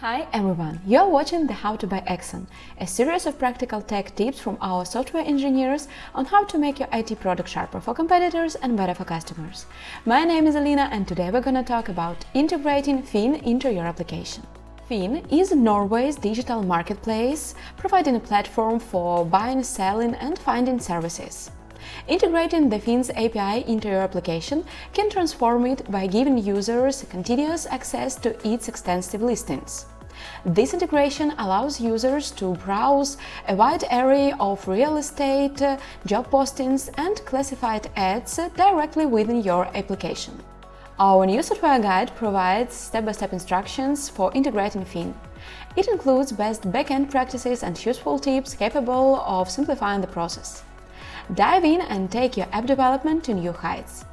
Hi everyone, you are watching the How to by Axon, a series of practical tech tips from our software engineers on how to make your IT product sharper for competitors and better for customers. My name is Alina and today we're gonna talk about integrating Finn into your application. Finn is Norway's digital marketplace, providing a platform for buying, selling and finding services. Integrating the Finn's API into your application can transform it by giving users continuous access to its extensive listings. This integration allows users to browse a wide array of real estate, job postings and classified ads directly within your application. Our new software guide provides step-by-step instructions for integrating Finn. It includes best backend practices and useful tips capable of simplifying the process. Dive in and take your app development to new heights.